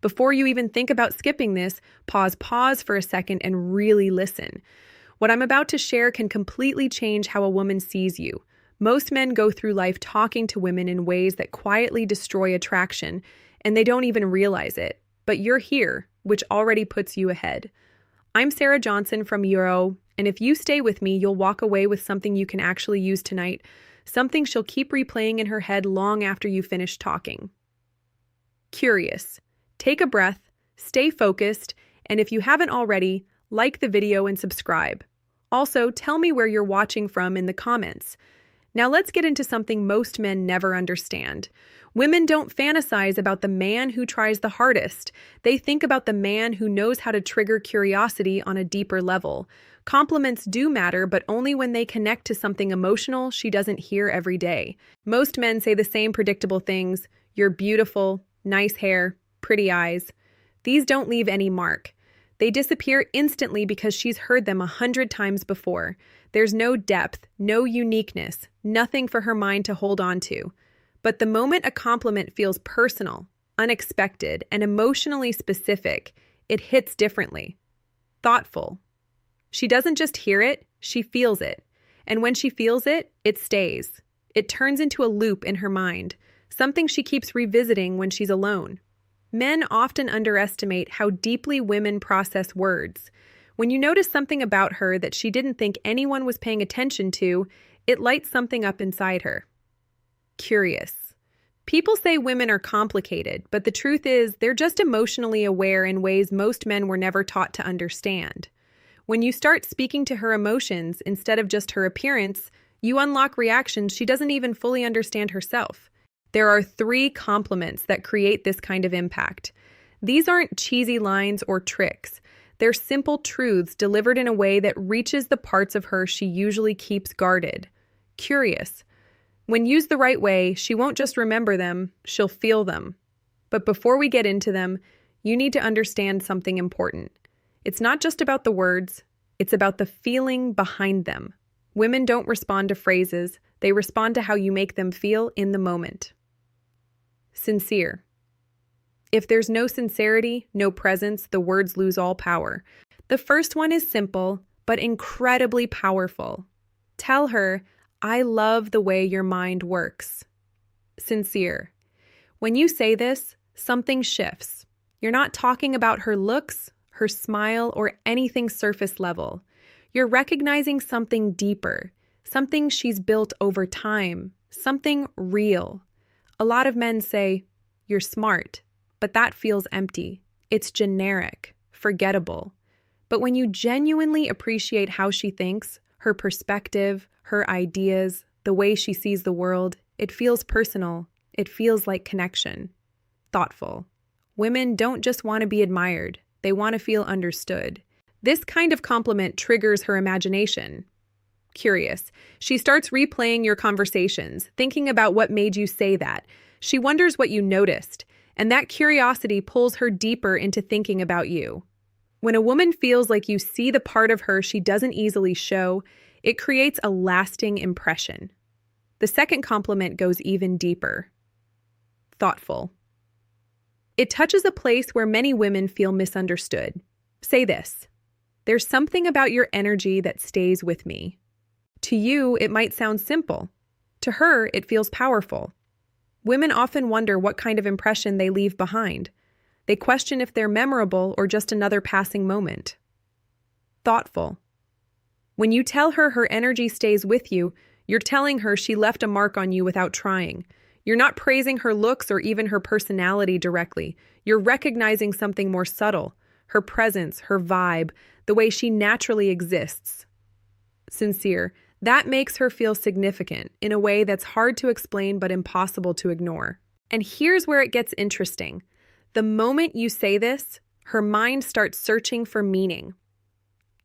Before you even think about skipping this, pause for a second and really listen. What I'm about to share can completely change how a woman sees you. Most men go through life talking to women in ways that quietly destroy attraction, and they don't even realize it. But you're here, which already puts you ahead. I'm Sarah Johnson from Euro, and if you stay with me, you'll walk away with something you can actually use tonight, something she'll keep replaying in her head long after you finish talking. Curious. Take a breath, stay focused, and if you haven't already, like the video and subscribe. Also, tell me where you're watching from in the comments. Now let's get into something most men never understand. Women don't fantasize about the man who tries the hardest. They think about the man who knows how to trigger curiosity on a deeper level. Compliments do matter, but only when they connect to something emotional she doesn't hear every day. Most men say the same predictable things: you're beautiful, nice hair, pretty eyes. These don't leave any mark. They disappear instantly because she's heard them 100 times before. There's no depth, no uniqueness, nothing for her mind to hold on to. But the moment a compliment feels personal, unexpected, and emotionally specific, it hits differently. Thoughtful. She doesn't just hear it, she feels it. And when she feels it, it stays. It turns into a loop in her mind, something she keeps revisiting when she's alone. Men often underestimate how deeply women process words. When you notice something about her that she didn't think anyone was paying attention to, it lights something up inside her. Curious. People say women are complicated, but the truth is they're just emotionally aware in ways most men were never taught to understand. When you start speaking to her emotions instead of just her appearance, you unlock reactions she doesn't even fully understand herself. There are 3 compliments that create this kind of impact. These aren't cheesy lines or tricks. They're simple truths delivered in a way that reaches the parts of her she usually keeps guarded. Curious. When used the right way, she won't just remember them, she'll feel them. But before we get into them, you need to understand something important. It's not just about the words, it's about the feeling behind them. Women don't respond to phrases, they respond to how you make them feel in the moment. Sincere. If there's no sincerity, no presence, the words lose all power. The first one is simple, but incredibly powerful. Tell her, "I love the way your mind works." Sincere. When you say this, something shifts. You're not talking about her looks, her smile, or anything surface level. You're recognizing something deeper, something she's built over time, something real. A lot of men say, "You're smart," but that feels empty. It's generic, forgettable. But when you genuinely appreciate how she thinks, her perspective, her ideas, the way she sees the world, it feels personal. It feels like connection. Thoughtful. Women don't just want to be admired. They want to feel understood. This kind of compliment triggers her imagination. Curious. She starts replaying your conversations, thinking about what made you say that. She wonders what you noticed, and that curiosity pulls her deeper into thinking about you. When a woman feels like you see the part of her she doesn't easily show, it creates a lasting impression. The second compliment goes even deeper. Thoughtful. It touches a place where many women feel misunderstood. Say this: "There's something about your energy that stays with me." To you, it might sound simple. To her, it feels powerful. Women often wonder what kind of impression they leave behind. They question if they're memorable or just another passing moment. Thoughtful. When you tell her her energy stays with you, you're telling her she left a mark on you without trying. You're not praising her looks or even her personality directly. You're recognizing something more subtle: her presence, her vibe, the way she naturally exists. Sincere. That makes her feel significant in a way that's hard to explain but impossible to ignore. And here's where it gets interesting. The moment you say this, her mind starts searching for meaning.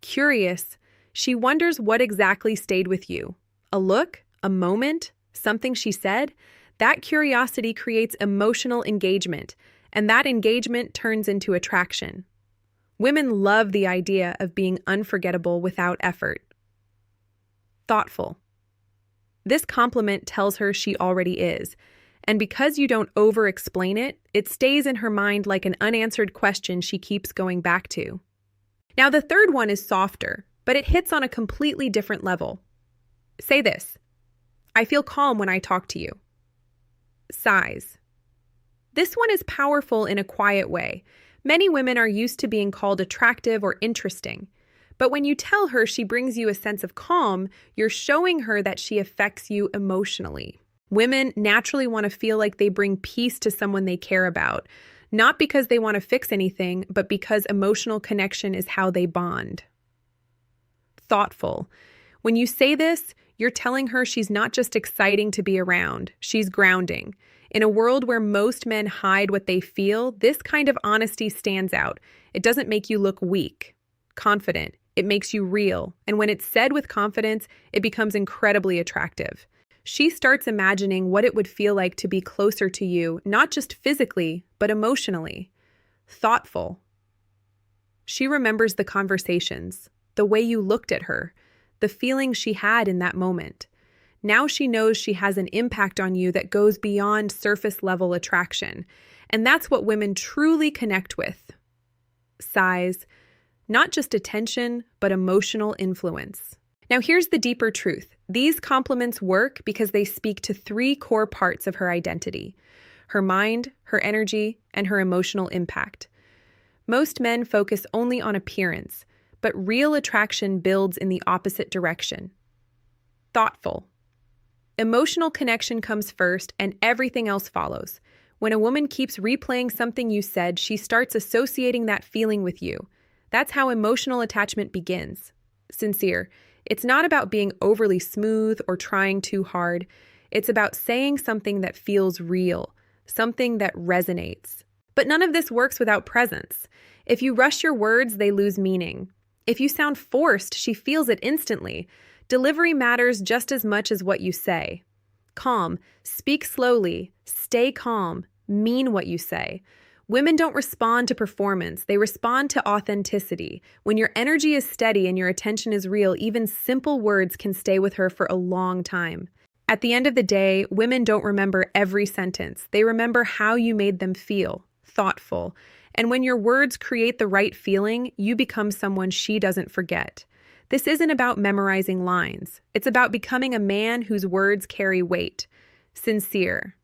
Curious, she wonders what exactly stayed with you. A look? A moment? Something she said? That curiosity creates emotional engagement, and that engagement turns into attraction. Women love the idea of being unforgettable without effort. Thoughtful. This compliment tells her she already is, And because you don't over-explain it, it stays in her mind like an unanswered question she keeps going back to. Now, the third one is softer, but it hits on a completely different level. Say this: I feel calm when I talk to you. Size. This one is powerful in a quiet way. Many women are used to being called attractive or interesting. But when you tell her she brings you a sense of calm, you're showing her that she affects you emotionally. Women naturally want to feel like they bring peace to someone they care about, not because they want to fix anything, but because emotional connection is how they bond. Thoughtful. When you say this, you're telling her she's not just exciting to be around, she's grounding. In a world where most men hide what they feel, this kind of honesty stands out. It doesn't make you look weak, confident. It makes you real. And when it's said with confidence, it becomes incredibly attractive. She starts imagining what it would feel like to be closer to you, not just physically, but emotionally. Thoughtful. She remembers the conversations, the way you looked at her, the feeling she had in that moment. Now she knows she has an impact on you that goes beyond surface-level attraction. And that's what women truly connect with. Size. Not just attention, but emotional influence. Now here's the deeper truth. These compliments work because they speak to three core parts of her identity: her mind, her energy, and her emotional impact. Most men focus only on appearance, but real attraction builds in the opposite direction. Thoughtful. Emotional connection comes first, and everything else follows. When a woman keeps replaying something you said, she starts associating that feeling with you. That's how emotional attachment begins. Sincere. It's not about being overly smooth or trying too hard. It's about saying something that feels real, something that resonates. But none of this works without presence. If you rush your words, they lose meaning. If you sound forced, she feels it instantly. Delivery matters just as much as what you say. Calm. Speak slowly. Stay calm. Mean what you say. Women don't respond to performance, they respond to authenticity. When your energy is steady and your attention is real, even simple words can stay with her for a long time. At the end of the day, women don't remember every sentence. They remember how you made them feel, thoughtful. And when your words create the right feeling, you become someone she doesn't forget. This isn't about memorizing lines. It's about becoming a man whose words carry weight. Sincere.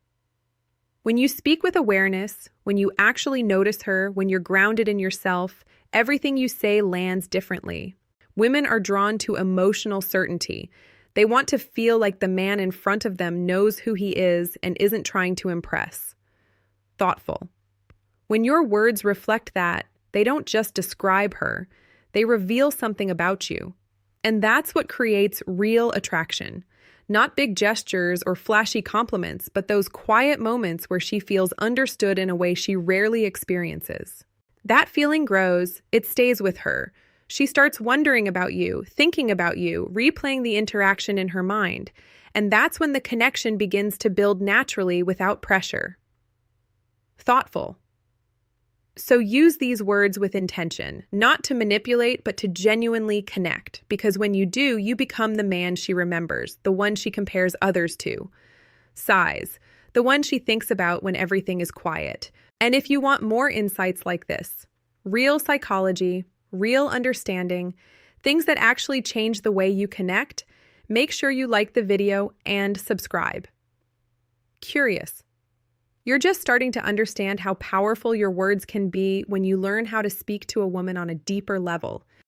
When you speak with awareness, when you actually notice her, when you're grounded in yourself, everything you say lands differently. Women are drawn to emotional certainty. They want to feel like the man in front of them knows who he is and isn't trying to impress. Thoughtful. When your words reflect that, they don't just describe her, they reveal something about you. And that's what creates real attraction. Not big gestures or flashy compliments, but those quiet moments where she feels understood in a way she rarely experiences. That feeling grows, it stays with her. She starts wondering about you, thinking about you, replaying the interaction in her mind. And that's when the connection begins to build naturally without pressure. Thoughtful. So use these words with intention, not to manipulate, but to genuinely connect. Because when you do, you become the man she remembers, the one she compares others to. Size, the one she thinks about when everything is quiet. And if you want more insights like this, real psychology, real understanding, things that actually change the way you connect, make sure you like the video and subscribe. Curious. You're just starting to understand how powerful your words can be when you learn how to speak to a woman on a deeper level.